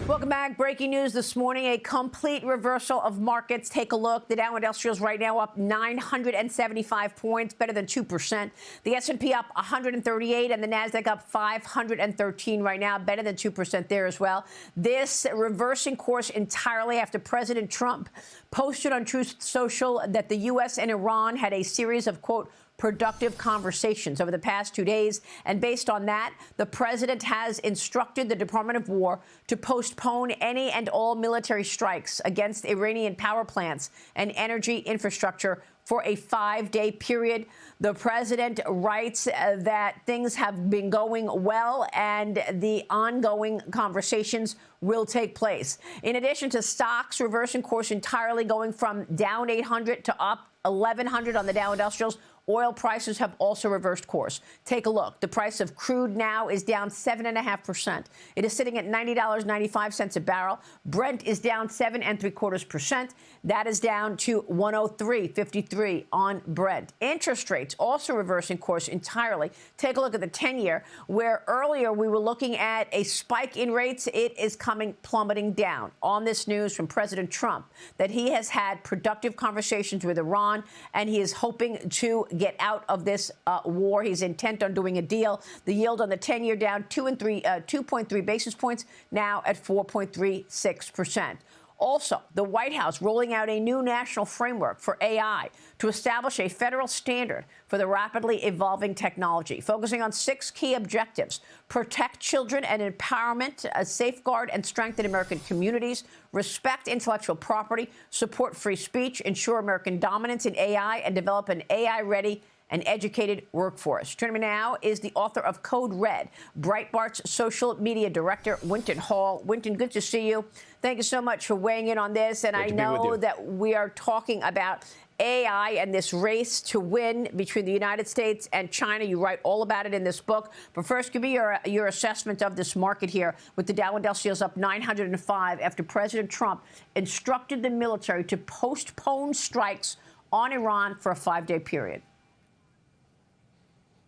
Welcome back. Breaking news this morning, a complete reversal of markets. Take a look. The Dow Industrials right now up 975 points, better than 2%. The S&P up 138 and the Nasdaq up 513 right now, better than 2% there as well. This reversing course entirely after President Trump posted on Truth Social that the U.S. and Iran had a series of, quote, productive conversations over the past 2 days. And based on that, the president has instructed the Department of War to postpone any and all military strikes against Iranian power plants and energy infrastructure for a 5-day period. The president writes that things have been going well and the ongoing conversations will take place. In addition to stocks reversing course entirely, going from down 800 to up 1,100 on the Dow Industrials, oil prices have also reversed course. Take a look. The price of crude now is down 7.5%. It is sitting at $90.95 a barrel. Brent is down 7.75%. That is down to 103.53 on Brent. Interest rates also reversing course entirely. Take a look at the 10-year, where earlier we were looking at a spike in rates. It is coming plummeting down on this news from President Trump that he has had productive conversations with Iran and he is hoping to get out of this war. He's intent on doing a deal. The yield on the 10-year down 2.3 basis points, now at 4.36%. Also, the White House rolling out a new national framework for AI to establish a federal standard for the rapidly evolving technology, focusing on 6 key objectives: protect children and empowerment, safeguard and strengthen American communities, respect intellectual property, support free speech, ensure American dominance in AI, and develop an AI-ready and educated workforce. Joining me now is the author of Code Red, Breitbart's social media director, Wynton Hall. Wynton, good to see you. Thank you so much for weighing in on this. And I know that we are talking about AI and this race to win between the United States and China. You write all about it in this book. But first, give me your assessment of this market here, with the Dow Industrials up 905 after President Trump instructed the military to postpone strikes on Iran for a 5-day period.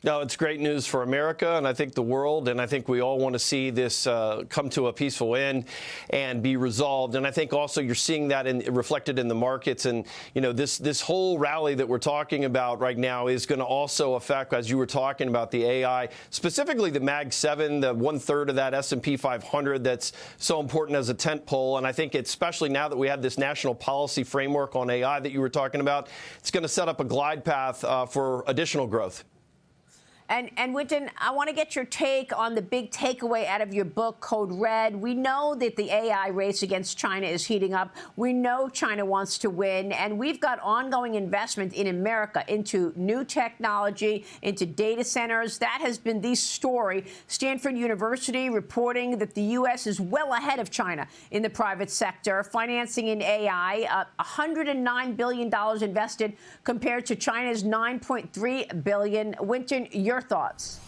No, it's great news for America and I think the world, and I think we all want to see this come to a peaceful end and be resolved. And I think also you're seeing that reflected in the markets. And, you know, this whole rally that we're talking about right now is going to also affect, as you were talking about, the AI, specifically the Mag 7, the 1/3 of that S&P 500 that's so important as a tent pole. And I think especially now that we have this national policy framework on AI that you were talking about, it's going to set up a glide path for additional growth. And Wynton, I want to get your take on the big takeaway out of your book, Code Red. We know that the AI race against China is heating up. We know China wants to win. And we've got ongoing investment in America into new technology, into data centers. That has been the story. Stanford University reporting that the U.S. is well ahead of China in the private sector, financing in AI, $109 billion invested compared to China's $9.3 billion. Wynton, your thoughts?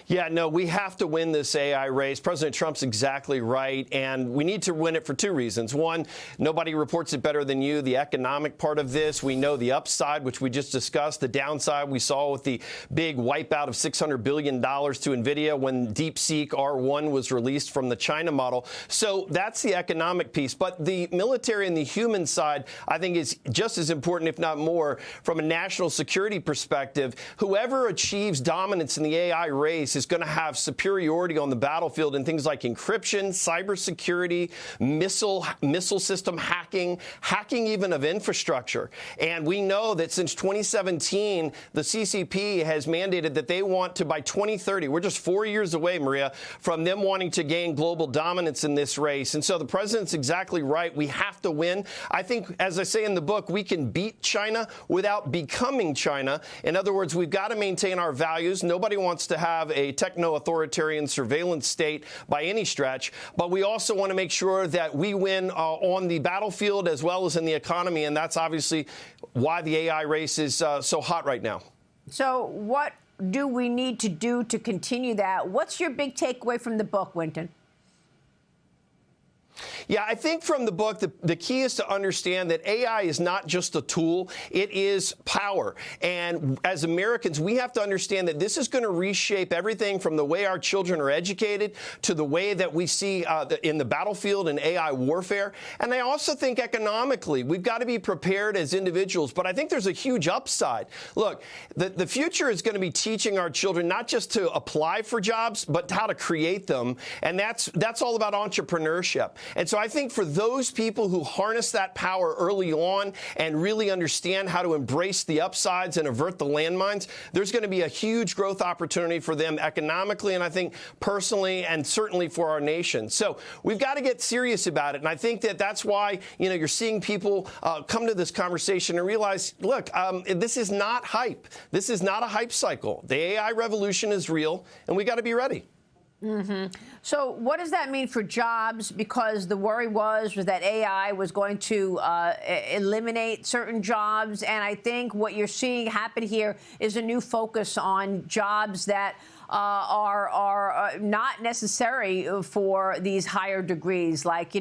Yeah, no, we have to win this AI race. President Trump's exactly right, and we need to win it for 2 reasons. One, nobody reports it better than you, the economic part of this. We know the upside, which we just discussed. The downside we saw with the big wipeout of $600 billion to NVIDIA when DeepSeek R1 was released from the China model. So that's the economic piece. But the military and the human side, I think, is just as important, if not more, from a national security perspective. Whoever achieves dominance in the AI race is going to have superiority on the battlefield in things like encryption, cybersecurity, missile system hacking even of infrastructure. And we know that since 2017, the CCP has mandated that they want to, by 2030, we're just 4 years away, Maria, from them wanting to gain global dominance in this race. And so the president's exactly right. We have to win. I think, as I say in the book, we can beat China without becoming China. In other words, we've got to maintain our values. Nobody wants to have a techno-authoritarian surveillance state by any stretch, but we also want to make sure that we win on the battlefield as well as in the economy, and that's obviously why the AI race is so hot right now. So what do we need to do to continue that? What's your big takeaway from the book, Wynton? Yeah, I think from the book, the key is to understand that AI is not just a tool. It is power. And as Americans, we have to understand that this is going to reshape everything from the way our children are educated to the way that we see in the battlefield and AI warfare. And I also think economically, we've got to be prepared as individuals. But I think there's a huge upside. Look, the future is going to be teaching our children not just to apply for jobs, but how to create them. And that's all about entrepreneurship. And so I think for those people who harness that power early on and really understand how to embrace the upsides and avert the landmines, there's going to be a huge growth opportunity for them economically, and I think personally, and certainly for our nation. So we've got to get serious about it. And I think that that's why, you're seeing people come to this conversation and realize, look, this is not hype. This is not a hype cycle. The AI revolution is real, and we got to be ready. Mm-hmm. So what does that mean for jobs? Because the worry was that AI was going to eliminate certain jobs. And I think what you're seeing happen here is a new focus on jobs that are not necessary for these higher degrees, like,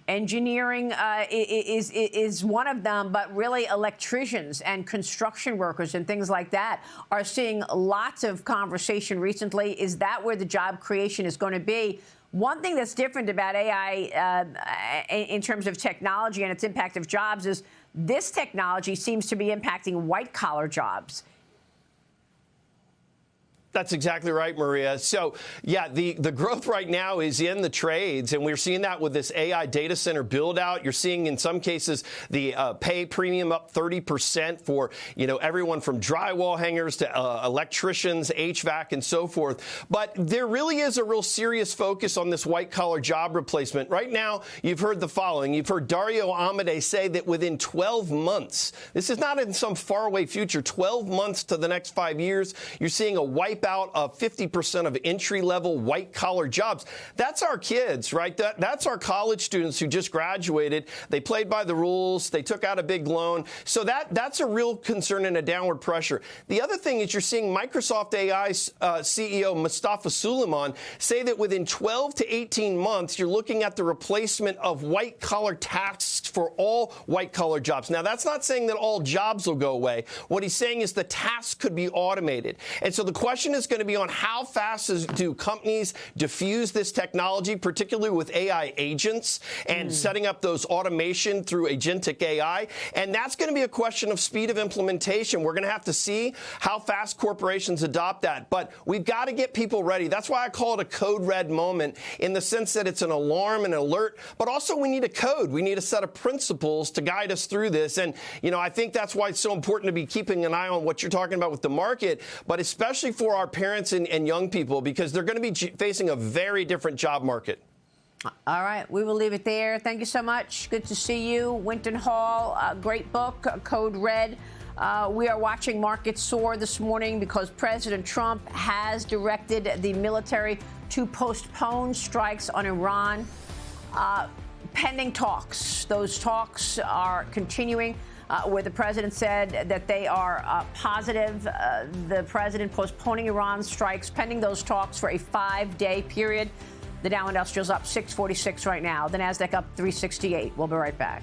engineering is one of them, but really electricians and construction workers and things like that are seeing lots of conversation recently. Is that where the job creation is going to be? One thing that's different about AI in terms of technology and its impact of jobs is this technology seems to be impacting white-collar jobs. That's exactly right, Maria. So, yeah, the growth right now is in the trades, and we're seeing that with this AI data center build out. You're seeing in some cases the pay premium up 30% for, everyone from drywall hangers to electricians, HVAC, and so forth. But there really is a real serious focus on this white-collar job replacement. Right now, you've heard the following. You've heard Dario Amodei say that within 12 months, this is not in some faraway future, 12 months to the next 5 years, you're seeing a wipe out of 50% of entry-level white-collar jobs. That's our kids, right? That's our college students who just graduated. They played by the rules. They took out a big loan. So that's a real concern and a downward pressure. The other thing is you're seeing Microsoft AI CEO Mustafa Suleyman say that within 12 to 18 months, you're looking at the replacement of white-collar tasks for all white-collar jobs. Now, that's not saying that all jobs will go away. What he's saying is the tasks could be automated. And so the question is going to be on how fast do companies diffuse this technology, particularly with AI agents and setting up those automation through agentic AI. And that's going to be a question of speed of implementation. We're going to have to see how fast corporations adopt that. But we've got to get people ready. That's why I call it a code red moment, in the sense that it's an alarm and alert. But also we need a code. We need a set of principles to guide us through this. And, I think that's why it's so important to be keeping an eye on what you're talking about with the market, but especially for our parents and young people, because they're going to be facing a very different job market. All right. We will leave it there. Thank you so much. Good to see you. Wynton Hall, great book, Code Red. We are watching markets soar this morning because President Trump has directed the military to postpone strikes on Iran, pending talks. Those talks are continuing. Where the president said that they are positive. The president postponing Iran's strikes pending those talks for a 5-day period. The Dow Industrial's up 646 right now. The Nasdaq up 368. We'll be right back.